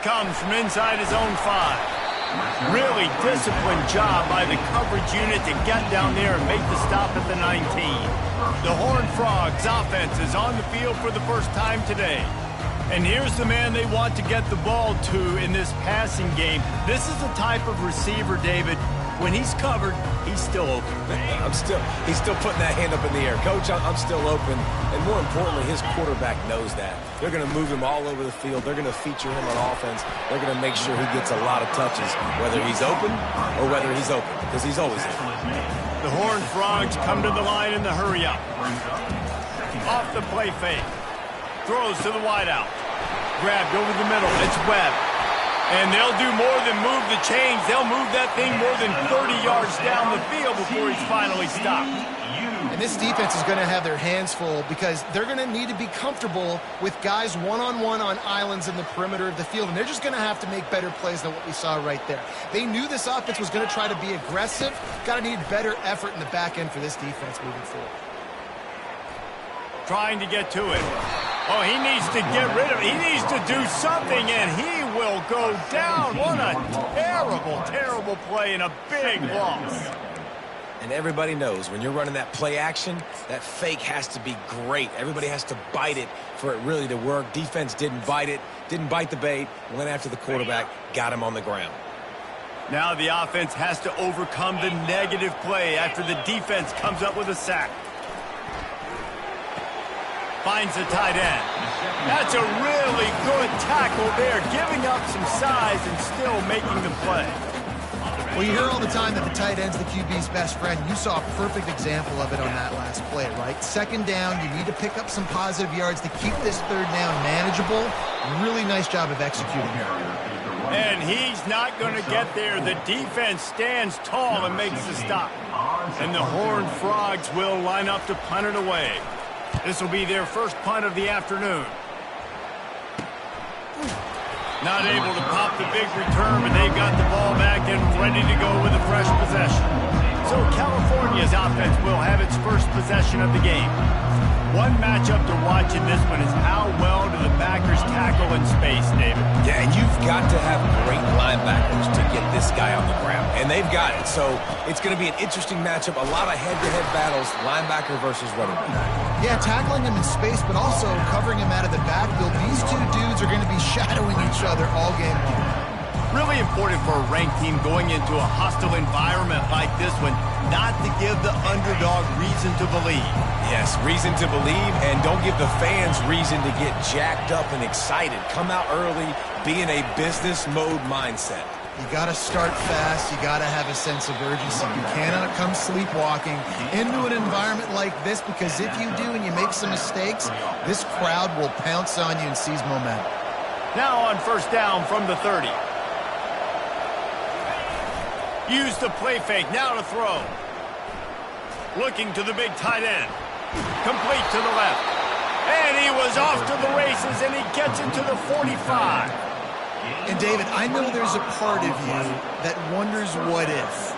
comes from inside his own 5. Really disciplined job by the coverage unit to get down there and make the stop at the 19. The Horned Frogs offense is on the field for the first time today. And here's the man they want to get the ball to in this passing game. This is the type of receiver, David, when he's covered, he's still open. He's still putting that hand up in the air. Coach, I'm still open. And more importantly, his quarterback knows that. They're going to move him all over the field. They're going to feature him on offense. They're going to make sure he gets a lot of touches, whether he's open or whether he's open, because he's always open. The Horned Frogs come to the line in the hurry-up. Off the play fake. Throws to the wideout. Grabbed over the middle. It's Webb. And they'll do more than move the chains. They'll move that thing more than 30 yards down the field before he's finally stopped. And this defense is going to have their hands full because they're going to need to be comfortable with guys one-on-one on islands in the perimeter of the field. And they're just going to have to make better plays than what we saw right there. They knew this offense was going to try to be aggressive. Got to need better effort in the back end for this defense moving forward. Trying to get to it. Oh, he needs to get rid of it. He needs to do something, and he will go down. What a terrible, terrible play and a big loss. And everybody knows when you're running that play action, that fake has to be great. Everybody has to bite it for it really to work. Defense didn't bite it, didn't bite the bait, went after the quarterback, got him on the ground. Now the offense has to overcome the negative play after the defense comes up with a sack. Finds the tight end. That's a really good tackle there, giving up some size and still making the play. Well, you hear all the time that the tight end's the QB's best friend. You saw a perfect example of it on that last play, right? Second down, you need to pick up some positive yards to keep this third down manageable. Really nice job of executing here. And he's not going to get there. The defense stands tall and makes the stop. And the Horned Frogs will line up to punt it away. This will be their first punt of the afternoon. Not able to pop the big return, but they've got the ball back and ready to go with a fresh possession. So California's offense will have its first possession of the game. One matchup to watch in this one is how well do the backers tackle in space, David? Yeah, and you've got to have great linebackers to get this guy on the ground, and they've got it. So it's going to be an interesting matchup, a lot of head-to-head battles, linebacker versus running back. Yeah, tackling him in space, but also covering him out of the backfield. These two dudes are going to be shadowing each other all game long. Really important for a ranked team going into a hostile environment like this one, not to give the underdog reason to believe. Yes, reason to believe, and don't give the fans reason to get jacked up and excited. Come out early, be in a business mode mindset. You got to start fast. You got to have a sense of urgency. You cannot come sleepwalking into an environment like this, because if you do and you make some mistakes, this crowd will pounce on you and seize momentum. Now on first down from the 30. Use the play fake, now to throw. Looking to the big tight end. Complete to the left. And he was off to the races, and he gets into the 45. And David, I know there's a part of you that wonders what if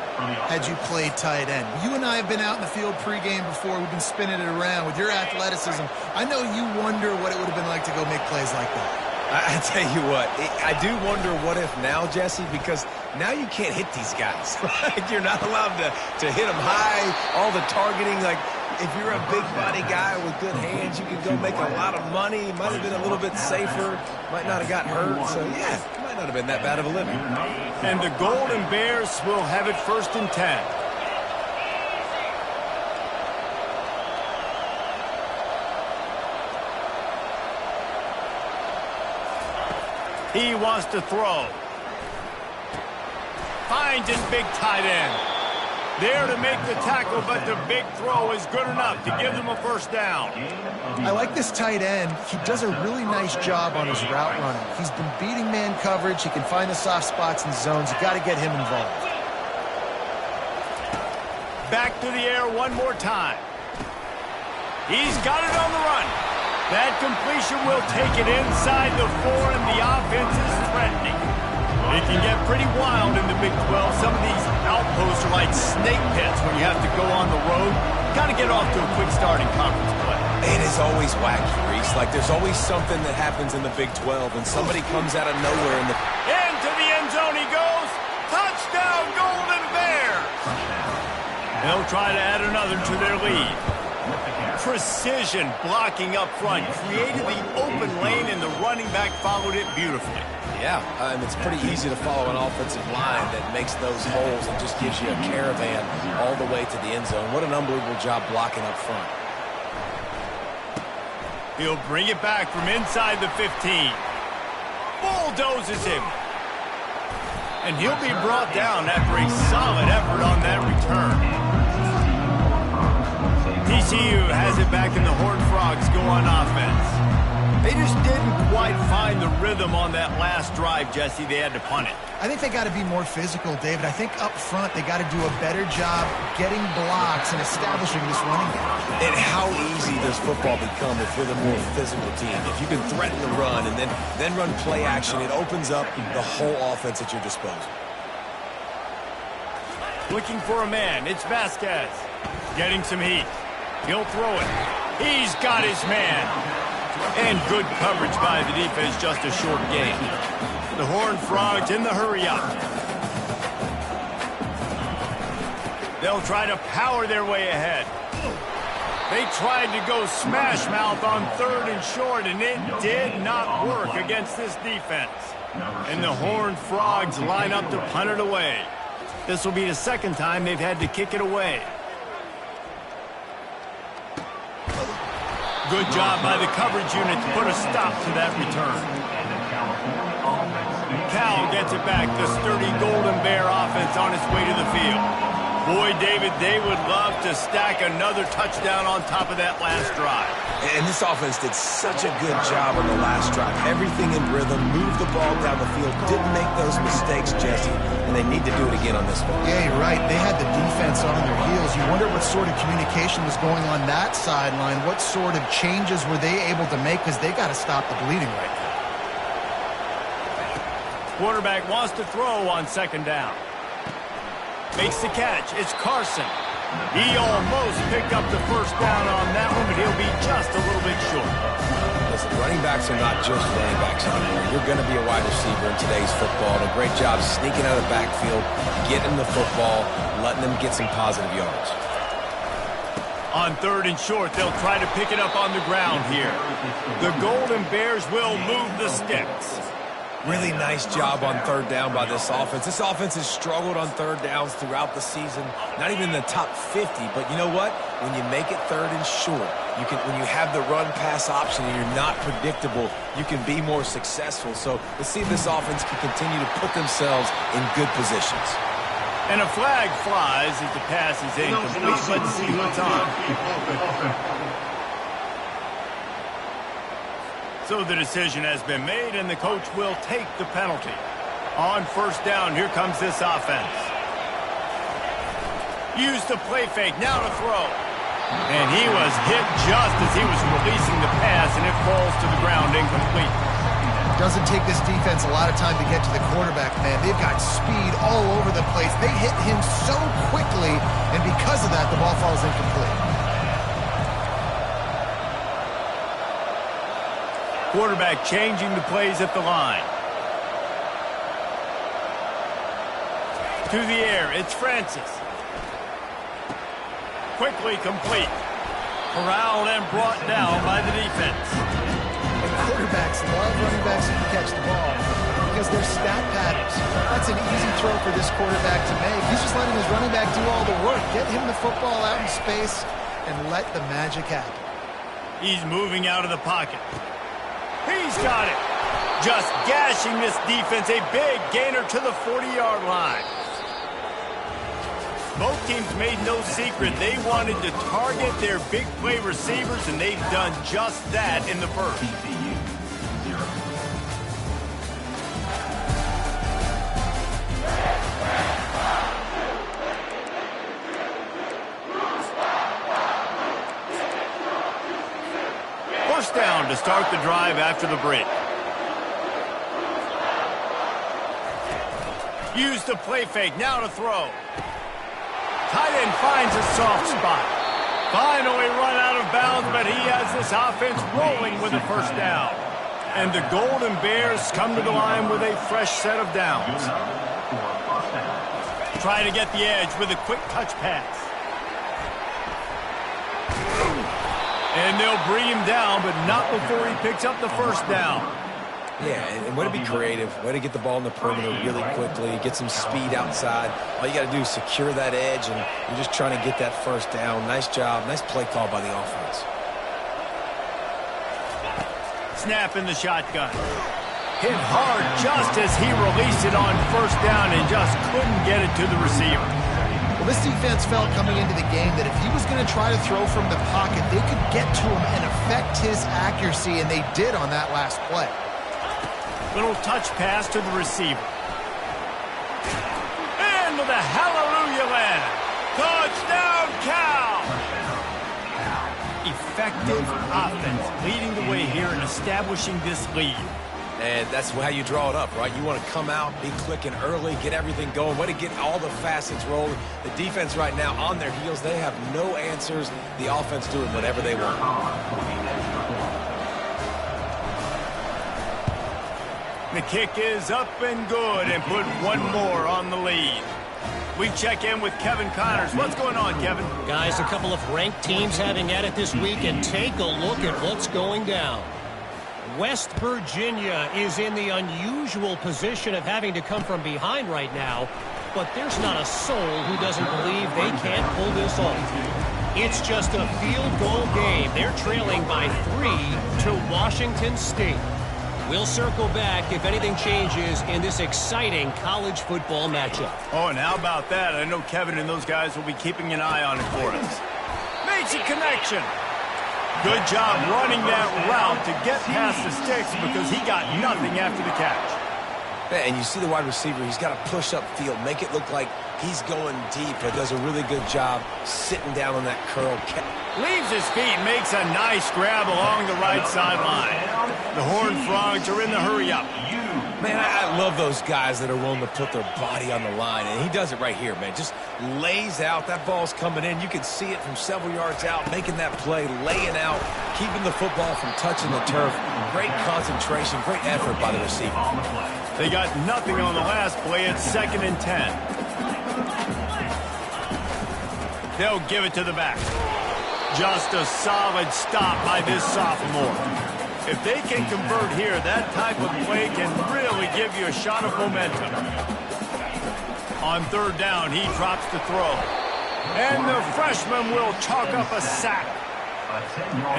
had you played tight end. You and I have been out in the field pregame before. We've been spinning it around with your athleticism. I know you wonder what it would have been like to go make plays like that. I tell you what, I do wonder what if now, Jesse, because now you can't hit these guys. Right? You're not allowed to hit them high, all the targeting. Like, if you're a big body guy with good hands, you can go make a lot of money. Might have been a little bit safer. Might not have got hurt. So, yeah, might not have been that bad of a living. And the Golden Bears will have it 1st and 10. He wants to throw. Finds his big tight end. There to make the tackle, but the big throw is good enough to give them a first down. I like this tight end. He does a really nice job on his route running. He's been beating man coverage. He can find the soft spots and zones. You got to get him involved. Back to the air one more time. He's got it on the run. That completion will take it inside the 4, and the offense is threatening. It can get pretty wild in the Big 12. Some of these outposts are like snake pits when you have to go on the road. Got to get off to a quick start in conference play. It is always wacky, Reese. Like, there's always something that happens in the Big 12, and somebody comes out of nowhere in the... Into the end zone he goes. Touchdown, Golden Bears! They'll try to add another to their lead. Precision blocking up front. Created the open lane, and the running back followed it beautifully. Yeah, and it's pretty easy to follow an offensive line that makes those holes and just gives you a caravan all the way to the end zone. What an unbelievable job blocking up front. He'll bring it back from inside the 15. Bulldozes him. And he'll be brought down after a solid effort on that return. TCU has it back and the Horned Frogs go on offense. They just didn't quite find the rhythm on that last drive, Jesse. They had to punt it. I think they got to be more physical, David. I think up front they got to do a better job getting blocks and establishing this running game. And how easy does football become if you're the more physical team? If you can threaten the run and then run play action, it opens up the whole offense at your disposal. Looking for a man. It's Vasquez. Getting some heat. He'll throw it. He's got his man. And good coverage by the defense, just a short gain. The Horned Frogs in the hurry-up. They'll try to power their way ahead. They tried to go smash mouth on 3rd and short, and it did not work against this defense. And the Horned Frogs line up to punt it away. This will be the second time they've had to kick it away. Good job by the coverage unit to put a stop to that return. Cal gets it back. The sturdy Golden Bear offense on its way to the field. Boy, David, they would love to stack another touchdown on top of that last drive. And this offense did such a good job on the last drive. Everything in rhythm, moved the ball down the field, didn't make those mistakes, Jesse, and they need to do it again on this one. Yeah, you're right. They had the defense on their heels. You wonder what sort of communication was going on that sideline. What sort of changes were they able to make, because they got to stop the bleeding right now. Quarterback wants to throw on 2nd down. Makes the catch. It's Carson. He almost picked up the 1st down on that one, but he'll be just a little bit short. Listen, running backs are not just running backs anymore. You're going to be a wide receiver in today's football. And a great job sneaking out of the backfield, getting the football, letting them get some positive yards. On 3rd and short, they'll try to pick it up on the ground here. The Golden Bears will move the sticks. Really nice job on 3rd down by this offense. This offense has struggled on 3rd downs throughout the season. Not even in the top 50, but you know what? When you make it 3rd and short, when you have the run-pass option and you're not predictable, you can be more successful. So let's see if this offense can continue to put themselves in good positions. And a flag flies as the pass is incomplete. Let's see what's on. So the decision has been made, and the coach will take the penalty. On 1st down, here comes this offense. Used the play fake, now to throw. And he was hit just as he was releasing the pass, and it falls to the ground incomplete. Doesn't take this defense a lot of time to get to the quarterback, man. They've got speed all over the place. They hit him so quickly, and because of that, the ball falls incomplete. Quarterback changing the plays at the line. To the air, it's Francis. Quickly complete. Corralled and brought down by the defense. And quarterbacks love running backs who can catch the ball because they're stat patterns. That's an easy throw for this quarterback to make. He's just letting his running back do all the work. Get him the football out in space and let the magic happen. He's moving out of the pocket. He's got it. Just gashing this defense. A big gainer to the 40-yard line. Both teams made no secret. They wanted to target their big play receivers, and they've done just that in the 1st. Down to start the drive after the break. Use the play fake, now to throw. Tight end finds a soft spot. Finally run out of bounds, but he has this offense rolling with a first down. And the Golden Bears come to the line with a fresh set of downs. Try to get the edge with a quick touch pass. And they'll bring him down, but not before he picks up the first down. Yeah, and way to be creative, way to get the ball in the perimeter really quickly, get some speed outside. All you got to do is secure that edge, and you're just trying to get that first down. Nice job, nice play call by the offense. Snap in the shotgun. Hit hard just as he released it on first down and just couldn't get it to the receiver. Well, this defense felt coming into the game that if he was going to try to throw from the pocket, they could get to him and affect his accuracy, and they did on that last play. Little touch pass to the receiver. And with a hallelujah land. Touchdown, Cal! Effective offense leading the way here and establishing this lead. And that's how you draw it up, right? You want to come out, be clicking early, get everything going, way to get all the facets rolling. The defense right now on their heels, they have no answers. The offense doing whatever they want. The kick is up and good and put one more on the lead. We check in with Kevin Connors. What's going on, Kevin? Guys, a couple of ranked teams having at it this week, and take a look at what's going down. West Virginia is in the unusual position of having to come from behind right now, but there's not a soul who doesn't believe they can't pull this off. It's just a field goal game. They're trailing by 3 to Washington State. We'll circle back if anything changes in this exciting college football matchup. Oh, and how about that? I know Kevin and those guys will be keeping an eye on it for us. Makes a connection. Good job running that route to get past the sticks because he got nothing after the catch. Yeah, and you see the wide receiver, he's got to push up field, make it look like he's going deep, but does a really good job sitting down on that curl. Leaves his feet, makes a nice grab along the right sideline. The Horned Frogs are in the hurry-up. Man, I love those guys that are willing to put their body on the line, and he does it right here, man. Just lays out. That ball's coming in. You can see it from several yards out, making that play, laying out, keeping the football from touching the turf. Great concentration, great effort by the receiver. They got nothing on the last play. It's 2nd and 10. They'll give it to the back. Just a solid stop by this sophomore. If they can convert here, that type of play can really give you a shot of momentum. On 3rd down, he drops the throw. And the freshman will chalk up a sack.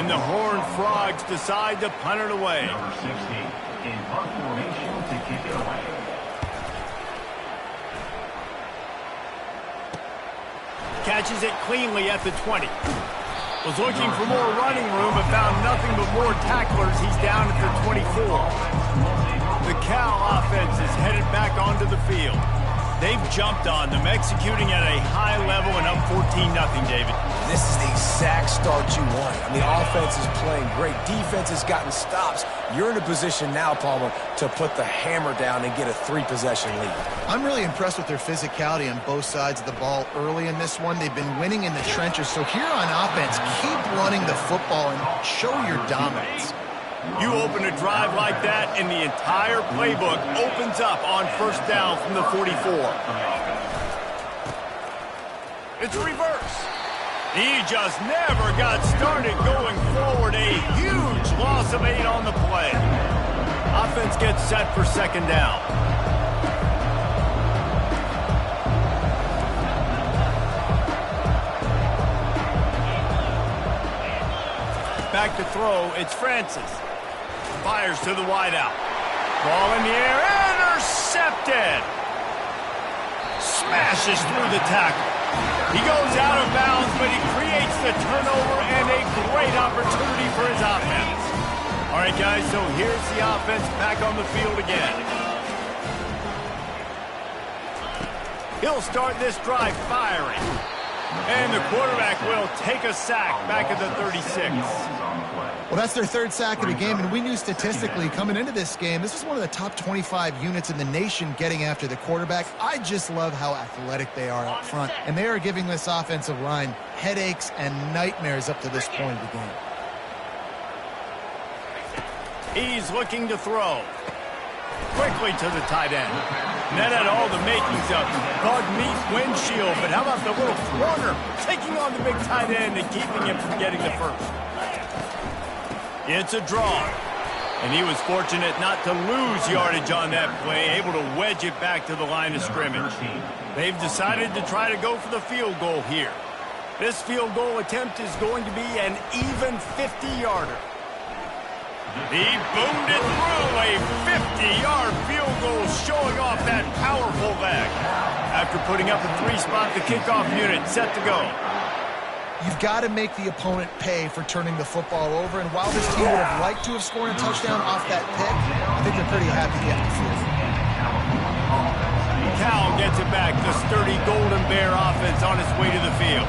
And the Horned Frogs decide to punt it away. Catches it cleanly at the 20. Was looking for more running room, but found nothing but more tacklers. He's down at the 24. The Cal offense is headed back onto the field. They've jumped on them, executing at a high level and up 14-0, David. This is the exact start you want. I mean, the offense is playing great. Defense has gotten stops. You're in a position now, Palmer, to put the hammer down and get a 3-possession lead. I'm really impressed with their physicality on both sides of the ball early in this one. They've been winning in the trenches. So here on offense, keep running the football and show your dominance. You open a drive like that, and the entire playbook opens up on 1st down from the 44. It's reverse. He just never got started going forward. A huge loss of 8 on the play. Offense gets set for 2nd down. Back to throw, it's Francis. Fires to the wideout. Ball in the air, intercepted. Smashes through the tackle. He goes out of bounds, but he creates the turnover and a great opportunity for his offense. All right, guys, so here's the offense back on the field again. He'll start this drive firing. And the quarterback will take a sack back at the 36. Well, that's their third sack of the game, and we knew statistically coming into this game, this is one of the top 25 units in the nation getting after the quarterback. I just love how athletic they are up front, and they are giving this offensive line headaches and nightmares up to this point of the game. He's looking to throw. Quickly to the tight end. And that had all the makings of bug meat windshield, but how about the little corner taking on the big tight end and keeping him from getting the first? It's a draw. And he was fortunate not to lose yardage on that play, able to wedge it back to the line of scrimmage. They've decided to try to go for the field goal here. This field goal attempt is going to be an even 50-yarder. He boomed it through a 50-yard field goal, showing off that powerful leg. After putting up a 3-spot, the kickoff unit set to go. You've got to make the opponent pay for turning the football over, and while this team would have liked to have scored a touchdown off that pick, I think they're pretty happy getting the field. Cal gets it back. The sturdy Golden Bear offense on its way to the field.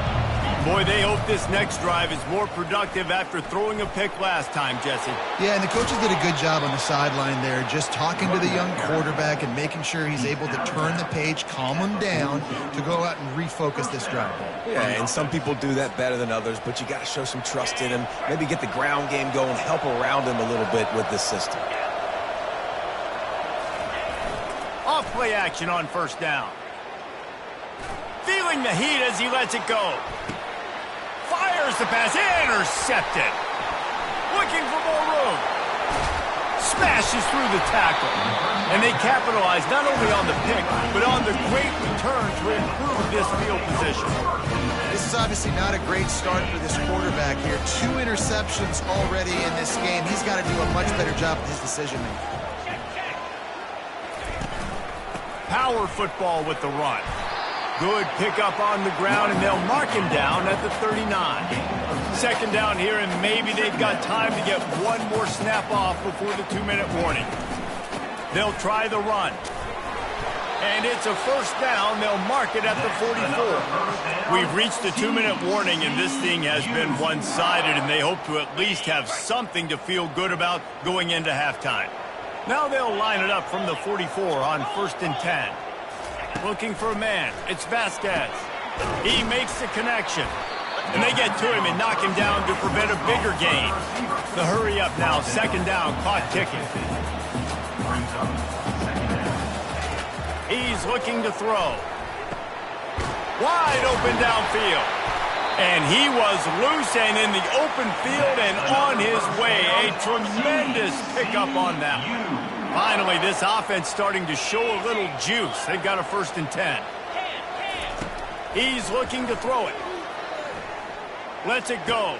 Boy, they hope this next drive is more productive after throwing a pick last time, Jesse. Yeah, and the coaches did a good job on the sideline there, just talking to the young quarterback and making sure he's able to turn the page, calm him down, to go out and refocus this drive. Yeah, and some people do that better than others, but you got to show some trust in him, maybe get the ground game going, help around him a little bit with this system. Off play action on first down. Feeling the heat as he lets it go. Fires the pass, intercepted. Looking for more room. Smashes through the tackle. And they capitalize not only on the pick, but on the great return to improve this field position. This is obviously not a great start for this quarterback here. 2 interceptions already in this game. He's got to do a much better job with his decision-making. Power football with the run. Good pickup on the ground, and they'll mark him down at the 39. Second down here, and maybe they've got time to get one more snap off before the 2-minute warning. They'll try the run. And it's a first down. They'll mark it at the 44. We've reached the 2-minute warning, and this thing has been one-sided, and they hope to at least have something to feel good about going into halftime. Now they'll line it up from the 44 on 1st and 10. Looking for a man. It's Vasquez. He makes the connection. And they get to him and knock him down to prevent a bigger gain. The hurry up now. Second down. Clock ticking. He's looking to throw. Wide open downfield. And he was loose and in the open field and on his way. A tremendous pickup on that one. Finally, this offense starting to show a little juice. They've got a 1st and 10. He's looking to throw it. Lets it go.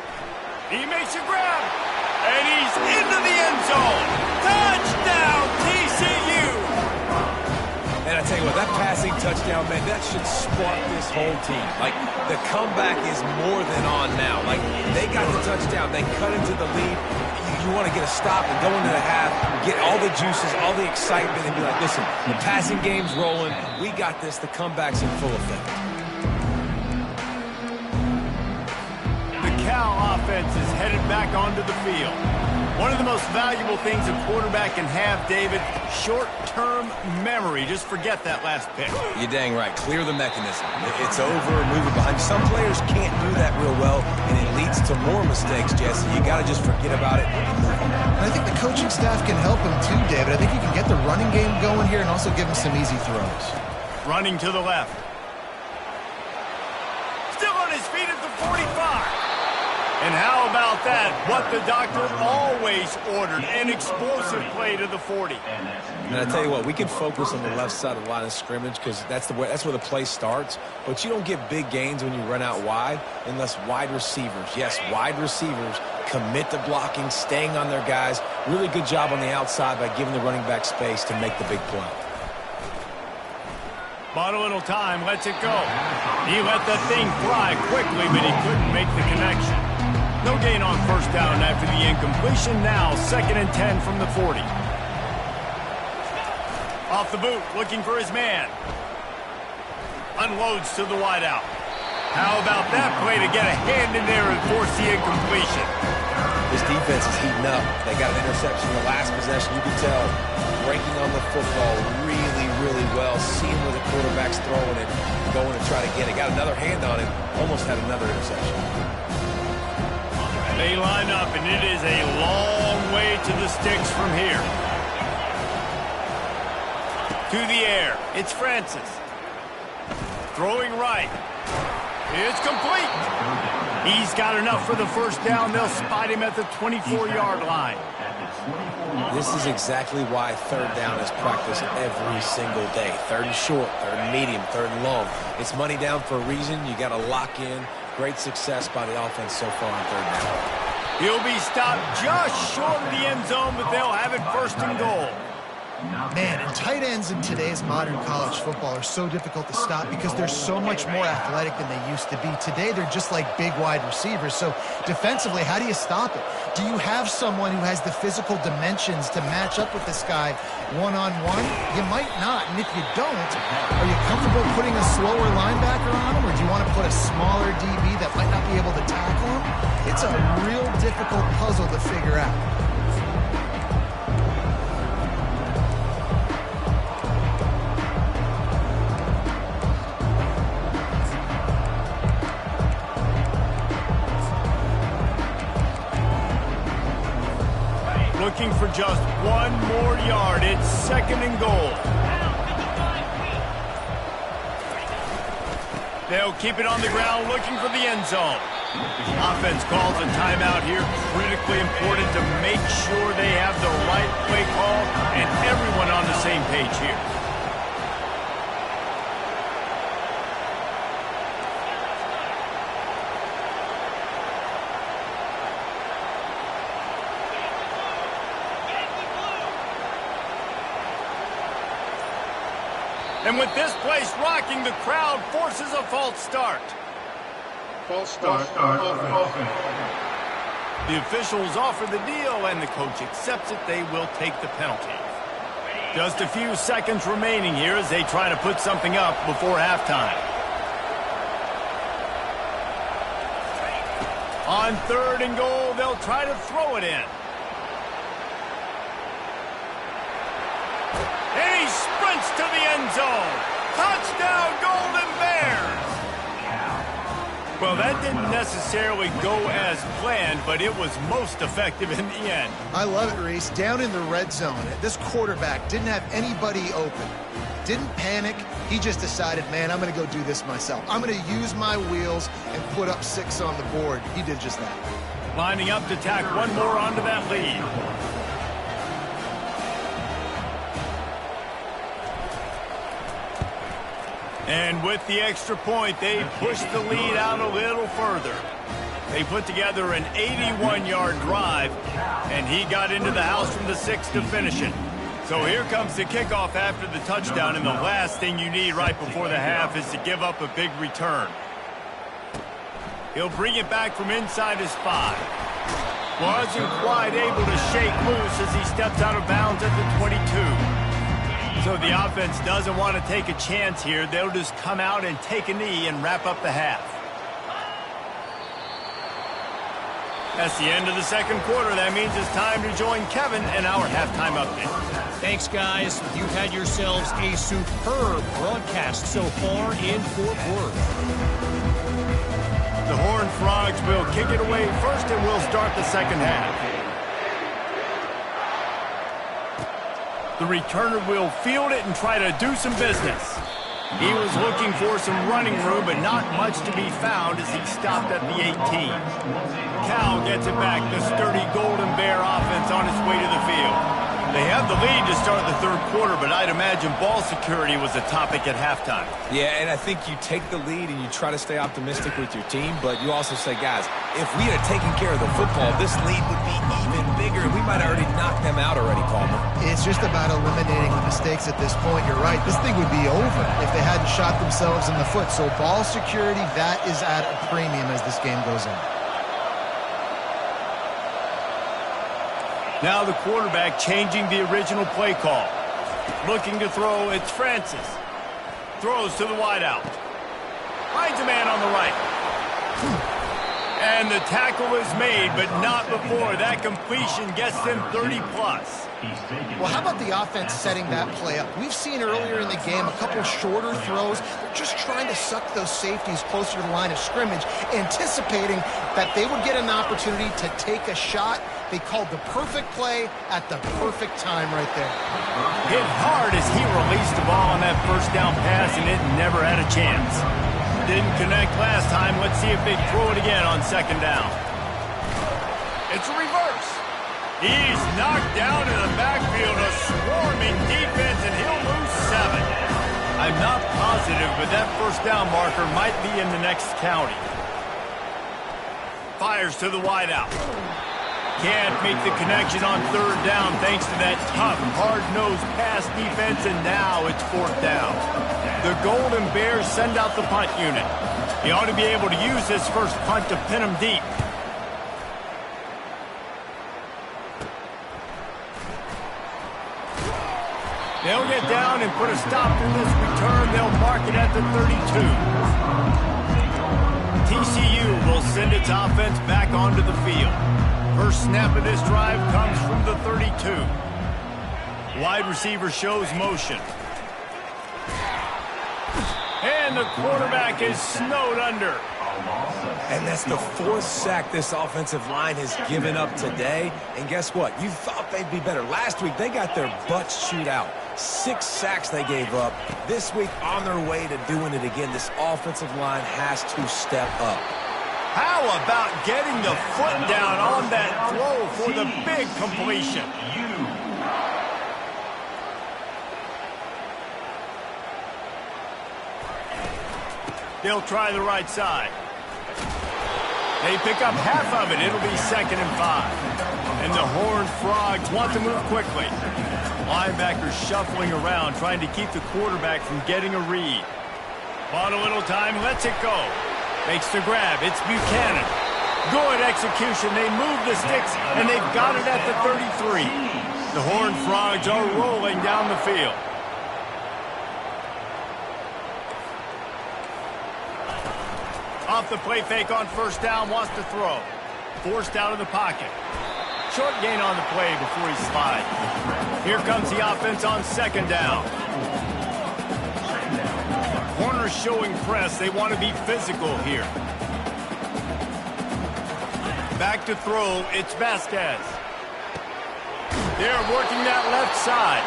He makes a grab. And he's into the end zone. Touchdown, TCU! And I tell you what, that passing touchdown, man, that should spark this whole team. Like, the comeback is more than on now. Like, they got the touchdown. They cut into the lead. You want to get a stop and go into the half, get all the juices, all the excitement, and be like, listen, the passing game's rolling. We got this. The comeback's in full effect. The Cal offense is headed back onto the field. One of the most valuable things a quarterback can have, David, short-term memory. Just forget that last pick. You're dang right. Clear the mechanism. It's over, move it behind. Some players can't do that real well, and it leads to more mistakes, Jesse. You got to just forget about it and move on. And I think the coaching staff can help him too, David. I think he can get the running game going here and also give him some easy throws. Running to the left. Still on his feet at the 45. And how about that? What the doctor always ordered, an explosive play to the 40. And I tell you what, we can focus on the left side of the line of scrimmage because that's where the play starts. But you don't get big gains when you run out wide unless wide receivers, yes, wide receivers, commit to blocking, staying on their guys. Really good job on the outside by giving the running back space to make the big play. Bought a little time, lets it go. He let the thing fly quickly, but he couldn't make the connection. No gain on first down after the incompletion. Now 2nd and 10 from the 40. Off the boot, looking for his man. Unloads to the wideout. How about that play to get a hand in there and force the incompletion? This defense is heating up. They got an interception in the last possession. You can tell breaking on the football really, really well, seeing where the quarterback's throwing it, going to try to get it. Got another hand on it, almost had another interception. They line up, and it is a long way to the sticks from here. To the air, it's Francis. Throwing right. It's complete. He's got enough for the first down. They'll spot him at the 24-yard line. This is exactly why third down is practiced every single day. Third and short, third and medium, third and long. It's money down for a reason. You got to lock in. Great success by the offense so far on third down. He'll be stopped just short of the end zone, but they'll have it first and goal. Man, and tight ends in today's modern college football are so difficult to stop because they're so much more athletic than they used to be. Today, they're just like big wide receivers. So defensively, how do you stop it? Do you have someone who has the physical dimensions to match up with this guy one-on-one? You might not. And if you don't, are you comfortable putting a slower linebacker on him, or do you want to put a smaller DB that might not be able to tackle him? It's a real difficult puzzle to figure out. Looking for just one more yard. It's second and goal. They'll keep it on the ground looking for the end zone. Offense calls a timeout here. Critically important to make sure they have the right play call and everyone on the same page here. And with this place rocking, the crowd forces a false start. False start. The officials offer the deal, and the coach accepts it. They will take the penalty. Just a few seconds remaining here as they try to put something up before halftime. On third and goal, they'll try to throw it in. And he sprints to the end zone. Touchdown, Golden Bears! Well, that didn't necessarily go as planned, but it was most effective in the end. I love it, Reese. Down in the red zone, this quarterback didn't have anybody open. Didn't panic. He just decided, man, I'm going to go do this myself. I'm going to use my wheels and put up 6 on the board. He did just that. Lining up to tack one more onto that lead. And with the extra point, they push the lead out a little further. They put together an 81-yard drive, and he got into the house from the 6 to finish it. So here comes the kickoff after the touchdown, and the last thing you need right before the half is to give up a big return. He'll bring it back from inside his 5. Wasn't quite able to shake loose as he steps out of bounds at the 22. So the offense doesn't want to take a chance here. They'll just come out and take a knee and wrap up the half. That's the end of the second quarter. That means it's time to join Kevin and our halftime update. Thanks, guys. You've had yourselves a superb broadcast so far in Fort Worth. The Horned Frogs will kick it away first, and we'll start the second half. The returner will field it and try to do some business. He was looking for some running room, but not much to be found as he stopped at the 18. Cal gets it back. The sturdy Golden Bear offense on its way to the field. They have the lead to start the third quarter, but I'd imagine ball security was a topic at halftime. Yeah, and I think you take the lead and you try to stay optimistic with your team, but you also say, guys, if we had taken care of the football, this lead would be even bigger. We might have already knocked them out already, Palmer. It's just about eliminating the mistakes at this point. You're right. This thing would be over if they hadn't shot themselves in the foot. So ball security, that is at a premium as this game goes on. Now the quarterback changing the original play call. Looking to throw, it's Francis. Throws to the wideout. Finds a man on the right. And the tackle is made, but not before that completion gets them 30-plus. Well, how about the offense setting that play up? We've seen earlier in the game a couple shorter throws. They're just trying to suck those safeties closer to the line of scrimmage, anticipating that they would get an opportunity to take a shot. They called the perfect play at the perfect time right there. Hit hard as he released the ball on that first down pass, and it never had a chance. Didn't connect last time. Let's see if they throw it again on second down. It's a reverse. He's knocked down in the backfield, a swarming defense, and he'll lose 7. I'm not positive, but that first down marker might be in the next county. Fires to the wideout. Can't make the connection on third down thanks to that tough, hard-nosed pass defense, and now it's fourth down. The Golden Bears send out the punt unit. He ought to be able to use this first punt to pin him deep. They'll get down and put a stop to this return. They'll mark it at the 32. TCU will send its offense back onto the field. First snap of this drive comes from the 32. Wide receiver shows motion. And the quarterback is snowed under. And that's the 4th sack this offensive line has given up today. And guess what? You thought they'd be better. Last week, they got their butts chewed out. 6 sacks they gave up. This week, on their way to doing it again, this offensive line has to step up. How about getting the foot down on that throw for the big completion? They'll try the right side. They pick up half of it. It'll be 2nd and 5. And the Horned Frogs want to move quickly. Linebackers shuffling around, trying to keep the quarterback from getting a read. Bought a little time, lets it go. Makes the grab. It's Buchanan. Good execution. They move the sticks, and they've got it at the 33. The Horned Frogs are rolling down the field. Off the play fake on first down, wants to throw. Forced out of the pocket. Short gain on the play before he slides. Here comes the offense on second down. Corners showing press. They want to be physical here. Back to throw. It's Vasquez. They're working that left side.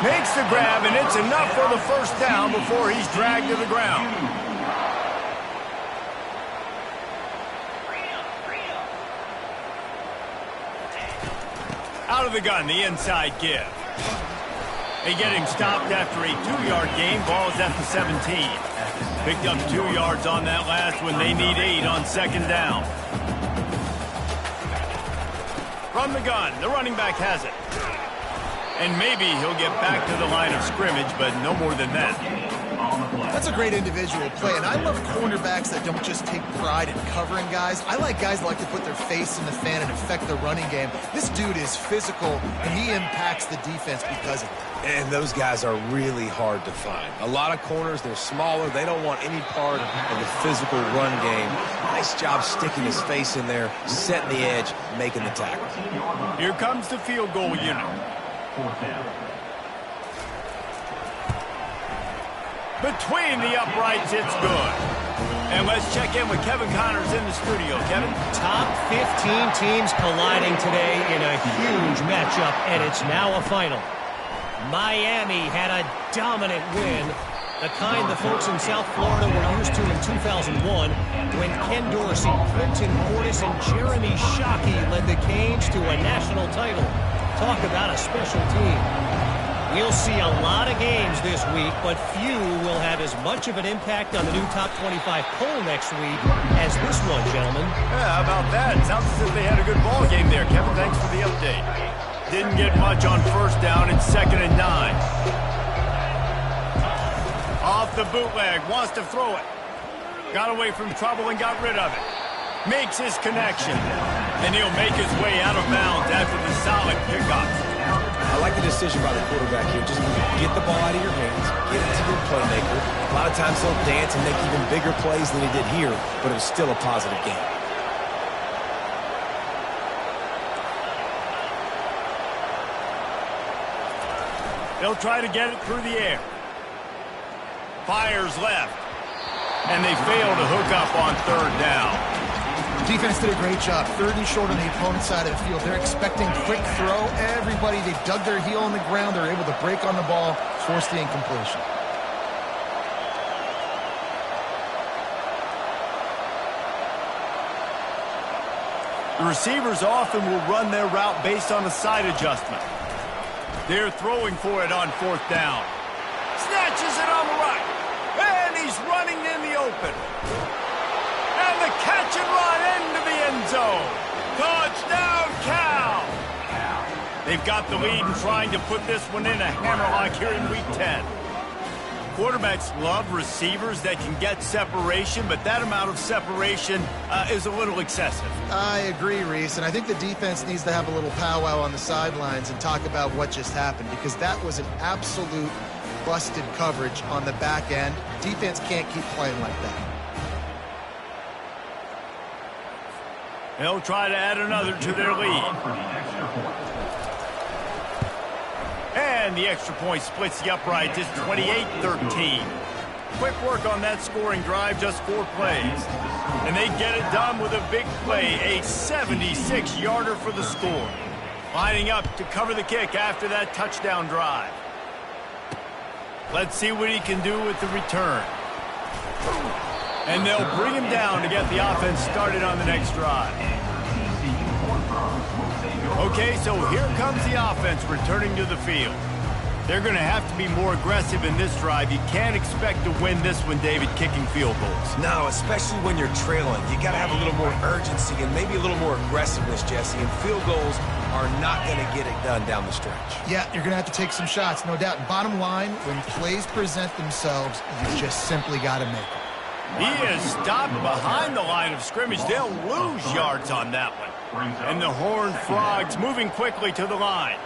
Makes the grab, and it's enough for the first down before he's dragged to the ground. Out of the gun, the inside give. They get him stopped after a 2-yard gain. Ball's at the 17. Picked up 2 yards on that last one. They need 8 on second down. From the gun, the running back has it. And maybe he'll get back to the line of scrimmage, but no more than that. That's a great individual play, and I love cornerbacks that don't just take pride in covering guys. I like guys that like to put their face in the fan and affect the running game. This dude is physical, and he impacts the defense because of it. And those guys are really hard to find. A lot of corners, they're smaller. They don't want any part of the physical run game. Nice job sticking his face in there, setting the edge, making the tackle. Here comes the field goal unit. Between the uprights, it's good. And let's check in with Kevin Connors in the studio. Kevin? Top 15 teams colliding today in a huge matchup, and it's now a final. Miami had a dominant win, the kind the folks in South Florida were used to in 2001 when Ken Dorsey, Clinton Portis, and Jeremy Shockey led the Canes to a national title. Talk about a special team. We'll see a lot of games this week, but few will have as much of an impact on the new top 25 poll next week as this one, gentlemen. Yeah, how about that? Sounds as if they had a good ball game there. Kevin, thanks for the update. Didn't get much on first down. It's 2nd and 9. Off the bootleg. Wants to throw it. Got away from trouble and got rid of it. Makes his connection. And he'll make his way out of bounds after the solid pickup. I like the decision by the quarterback here. Just get the ball out of your hands, get it to your playmaker. A lot of times he'll dance and make even bigger plays than he did here, but it was still a positive game. They'll try to get it through the air. Fires left. And they fail to hook up on third down. Defense did a great job. 3rd and short on the opponent's side of the field. They're expecting quick throw. Everybody, they dug their heel on the ground. They're able to break on the ball, force the incompletion. The receivers often will run their route based on a side adjustment. They're throwing for it on 4th down. Snatches it on the right. And he's running in the open. And the catch and run into the end zone. Touchdown, Cal! They've got the lead and trying to put this one in a hammerlock here in Week 10. Quarterbacks love receivers that can get separation, but that amount of separation is a little excessive. I agree, Reese, and I think the defense needs to have a little powwow on the sidelines and talk about what just happened, because that was an absolute busted coverage on the back end. Defense can't keep playing like that. They'll try to add another to their lead. And the extra point splits the upright. It's 28-13. Quick work on that scoring drive, just 4 plays. And they get it done with a big play, a 76-yarder for the score. Lining up to cover the kick after that touchdown drive. Let's see what he can do with the return. And they'll bring him down to get the offense started on the next drive. Okay, so here comes the offense returning to the field. They're going to have to be more aggressive in this drive. You can't expect to win this one, David, kicking field goals. No, especially when you're trailing. You got to have a little more urgency and maybe a little more aggressiveness, Jesse. And field goals are not going to get it done down the stretch. Yeah, you're going to have to take some shots, no doubt. And bottom line, when plays present themselves, you just simply got to make them. He is stopped behind the line of scrimmage. They'll lose yards on that one. And the Horned Frogs moving quickly to the line.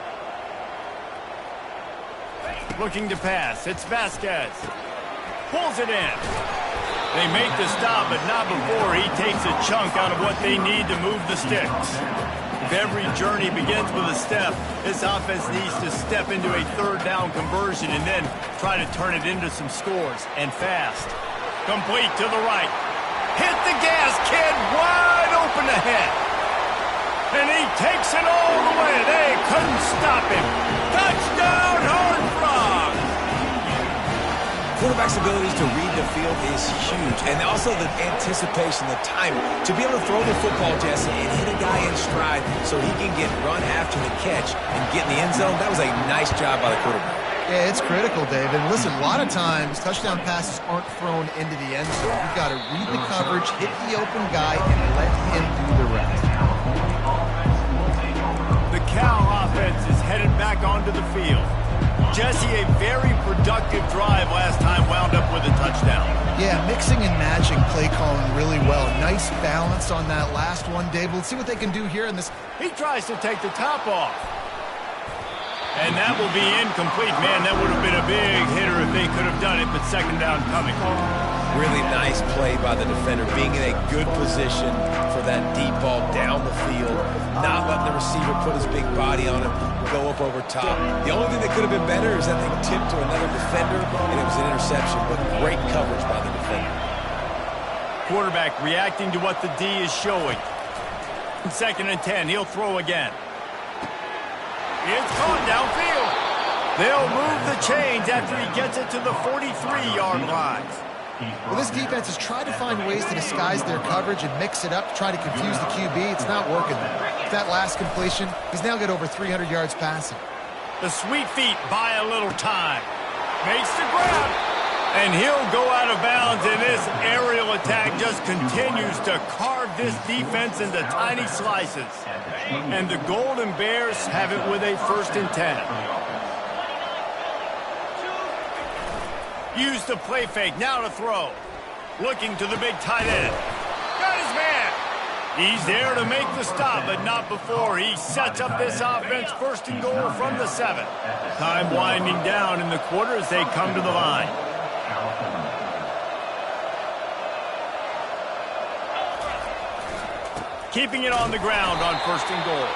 Looking to pass. It's Vasquez. Pulls it in. They make the stop, but not before he takes a chunk out of what they need to move the sticks. If every journey begins with a step, this offense needs to step into a 3rd down conversion and then try to turn it into some scores, and fast. Complete to the right. Hit the gas, kid. Wide open ahead. And he takes it all the way. They couldn't stop him. Touchdown, Horned Frogs. Quarterback's abilities to read the field is huge. And also the anticipation, the timing. To be able to throw the football, Jesse, and hit a guy in stride so he can get run after the catch and get in the end zone, that was a nice job by the quarterback. Yeah, it's critical, David. Listen, a lot of times touchdown passes aren't thrown into the end zone. You've got to read the coverage, hit the open guy, and let him do the rest. The Cal offense is headed back onto the field. Jesse, a very productive drive last time, wound up with a touchdown. Yeah, mixing and matching play calling really well. Nice balance on that last one, Dave. Let's see what they can do here in this. He tries to take the top off. And that will be incomplete. Man, that would have been a big hitter if they could have done it, but 2nd down coming. Really nice play by the defender, being in a good position for that deep ball down the field, not letting the receiver put his big body on him, go up over top. The only thing that could have been better is that they tipped to another defender, and it was an interception, but great coverage by the defender. Quarterback reacting to what the D is showing. 2nd and 10, he'll throw again. It's caught downfield. They'll move the chains after he gets it to the 43-yard line. Well, this defense has tried to find ways to disguise their coverage and mix it up to try to confuse the QB. It's not working there. That last completion, he's now got over 300 yards passing. The sweet feet buy a little time. Makes the grab. And he'll go out of bounds, and this aerial attack just continues to carve this defense into tiny slices. And the Golden Bears have it with a 1st and 10. Use the play fake, now to throw. Looking to the big tight end. Got his man. He's there to make the stop, but not before he sets up this offense first and goal from the 7. Time winding down in the quarter as they come to the line. Keeping it on the ground on first and goal.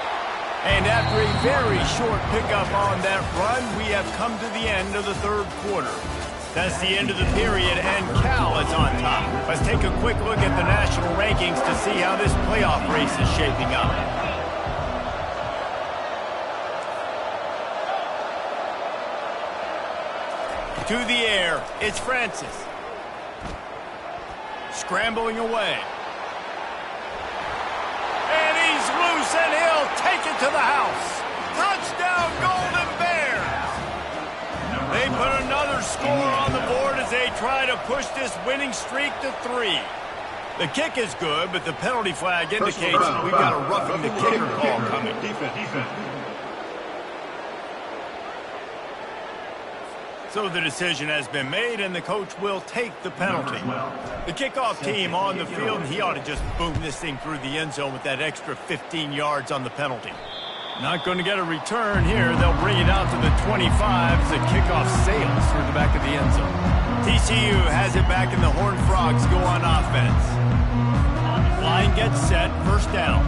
And after a very short pickup on that run, we have come to the end of the third quarter. That's the end of the period, and Cal is on top. Let's take a quick look at the national rankings to see how this playoff race is shaping up. To the air, it's Francis. Scrambling away. And he's loose, and he'll take it to the house. Touchdown, Golden Bears! They put another score on the board as they try to push this winning streak to 3. The kick is good, but the penalty flag indicates we've got a roughing the kicker call coming. Defense. So the decision has been made, and the coach will take the penalty. The kickoff team on the field, and he ought to just boom this thing through the end zone with that extra 15 yards on the penalty. Not going to get a return here. They'll bring it out to the 25 as the kickoff sails through the back of the end zone. TCU has it back, and the Horned Frogs go on offense. Line gets set, first down.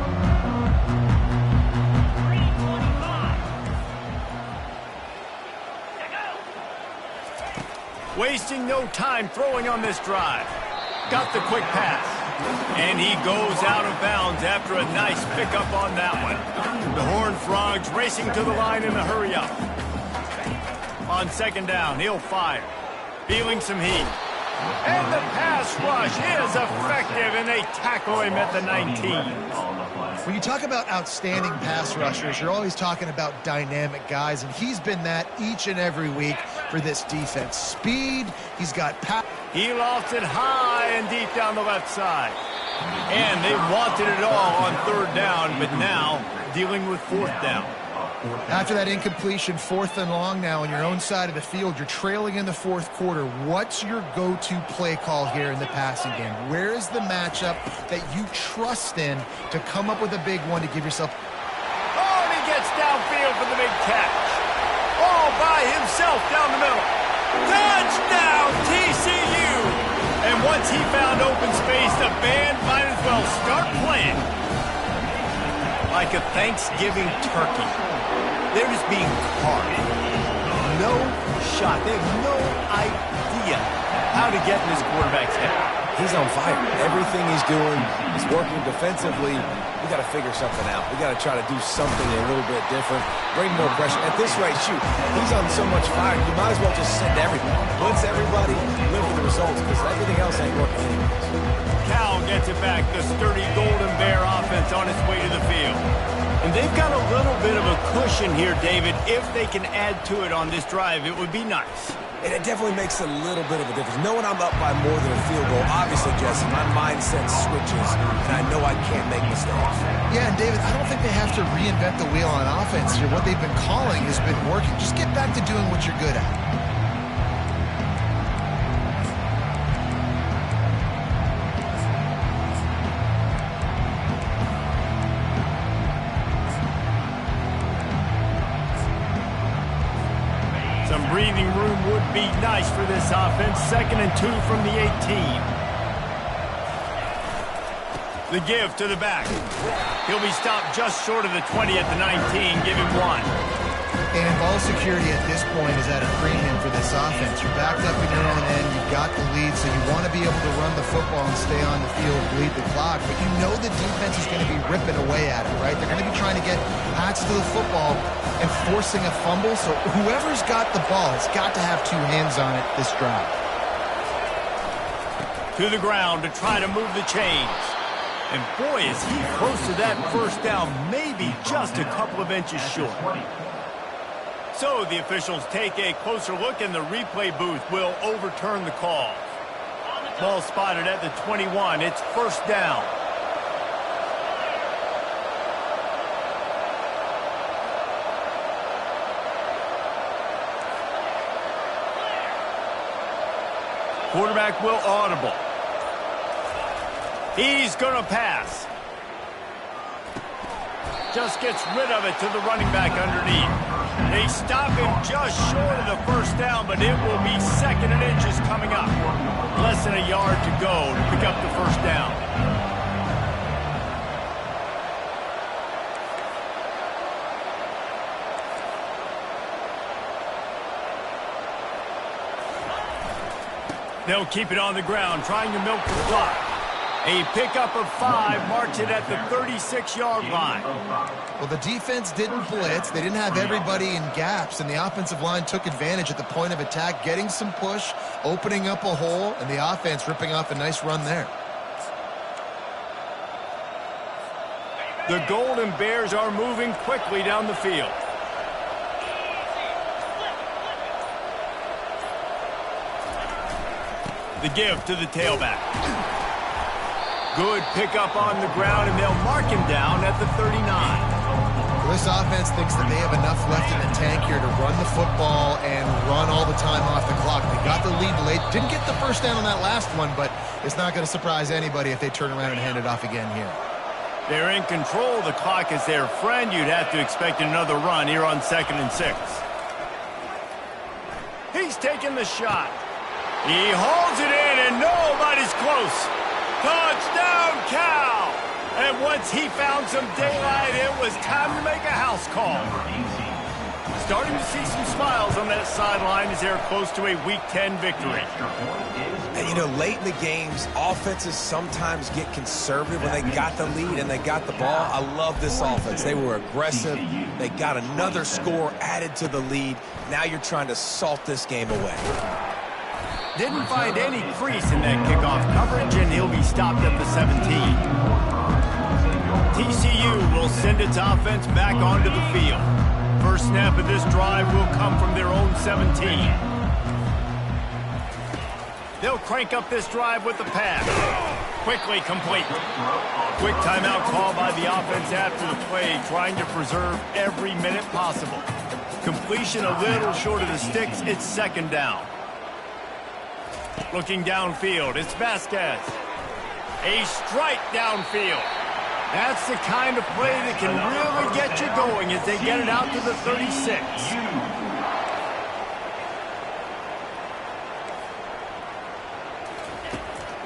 Wasting no time throwing on this drive. Got the quick pass. And he goes out of bounds after a nice pickup on that one. The Horned Frogs racing to the line in a hurry-up. On second down, he'll fire. Feeling some heat. And the pass rush is effective, and they tackle him at the 19. When you talk about outstanding pass rushers, you're always talking about dynamic guys, and he's been that each and every week for this defense. Speed, he's got power. He lofts it high and deep down the left side. And they wanted it all on third down, but now dealing with fourth down. After that incompletion, fourth and long now on your own side of the field, you're trailing in the fourth quarter. What's your go-to play call here in the passing game? Where is the matchup that you trust in to come up with a big one to give yourself? Oh, and he gets downfield for the big catch. All by himself down the middle. Touchdown, TCU! And once he found open space, the band might as well start playing. Like a Thanksgiving turkey. They're just being carved. No shot. They have no idea how to get in this quarterback's head. He's on fire. Everything he's doing is working defensively. We got to figure something out. We got to try to do something a little bit different. Bring more pressure. At this rate, shoot, he's on so much fire. You might as well just send everybody. Blitz everybody, live for the results, because everything else ain't working anyways. Cal gets it back. The sturdy Golden Bear offense on its way to the field. And they've got a little bit of a cushion here, David. If they can add to it on this drive, it would be nice. And it definitely makes a little bit of a difference. Knowing I'm up by more than a field goal, obviously, Jesse, my mindset switches, and I know I can't make mistakes. Yeah, and David, I don't think they have to reinvent the wheel on offense here. What they've been calling has been working. Just get back to doing what you're good at. Some breathing room would be nice for this offense. 2nd and 2 from the 18. The give to the back. He'll be stopped just short of the 20 at the 19. Give him 1. And ball security at this point is at a premium for this offense. You're backed up in your own end. You've got the lead, so you want to be able to run the football and stay on the field, bleed the clock. But you know the defense is going to be ripping away at it, right? They're going to be trying to get hats to the football and forcing a fumble. So whoever's got the ball has got to have 2 hands on it this drive. To the ground to try to move the chains. And boy, is he close to that first down, maybe just a couple of inches short. So the officials take a closer look, and the replay booth will overturn the call. Ball spotted at the 21. It's first down. Quarterback will audible. He's going to pass. just gets rid of it to the running back underneath. They stop him just short of the first down, but it will be 2nd and inches coming up. Less than a yard to go to pick up the first down. They'll keep it on the ground, trying to milk the clock. A pickup of 5 marks it at the 36-yard line. Well, the defense didn't blitz. They didn't have everybody in gaps, and the offensive line took advantage at the point of attack, getting some push, opening up a hole, and the offense ripping off a nice run there. The Golden Bears are moving quickly down the field. The give to the tailback. Good pickup on the ground, and they'll mark him down at the 39. This offense thinks that they have enough left in the tank here to run the football and run all the time off the clock. They got the lead late. Didn't get the first down on that last one, but it's not going to surprise anybody if they turn around and hand it off again here. They're in control. The clock is their friend. You'd have to expect another run here on 2nd and 6. He's taking the shot. He holds it in, and nobody's close. Touchdown, Cal! And once he found some daylight, it was time to make a house call. Starting to see some smiles on that sideline as they're close to a Week 10 victory. And, you know, late in the games, offenses sometimes get conservative when they got the lead and they got the ball. I love this offense. They were aggressive. They got another score added to the lead. Now you're trying to salt this game away. Didn't find any crease in that kickoff coverage, and he'll be stopped at the 17. TCU will send its offense back onto the field. First snap of this drive will come from their own 17. They'll crank up this drive with the pass. Quickly complete. Quick timeout call by the offense after the play, trying to preserve every minute possible. Completion a little short of the sticks. It's 2nd down. Looking downfield, it's Vasquez. A strike downfield. That's the kind of play that can really get you going as they get it out to the 36.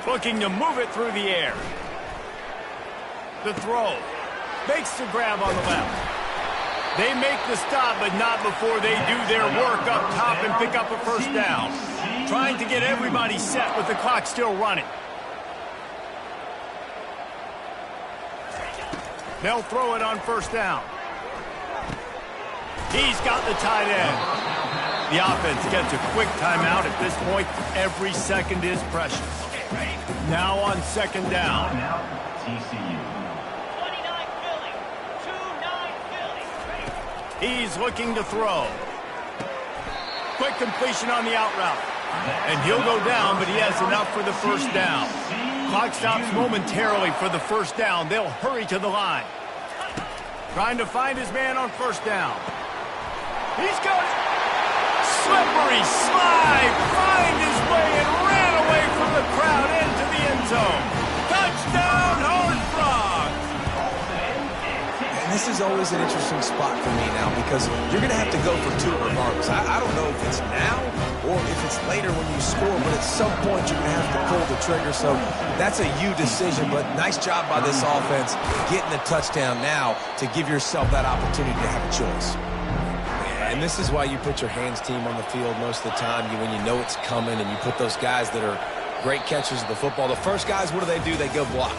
Looking to move it through the air. The throw. Makes the grab on the left. They make the stop, but not before they do their work up top and pick up a first down. Trying to get everybody set with the clock still running. They'll throw it on first down. He's got the tight end. The offense gets a quick timeout at this point. Every second is precious. Now on 2nd down. He's looking to throw. Quick completion on the out route. And he'll go down, but he has enough for the first down. Clock stops momentarily for the first down. They'll hurry to the line. Trying to find his man on first down. He's got it. Slippery slide. Find his way and ran away from the crowd into the end zone. Touchdown, Horned Frogs. And this is always an interesting spot for me now because you're going to have to go for 2 regardless. I don't know if it's now or if it's later when you score, but at some point you're going to have to pull the trigger. So that's a you decision, but nice job by this offense getting the touchdown now to give yourself that opportunity to have a choice. And this is why you put your hands team on the field most of the time when you know it's coming, and you put those guys that are great catchers of the football. The first guys, what do? They go block.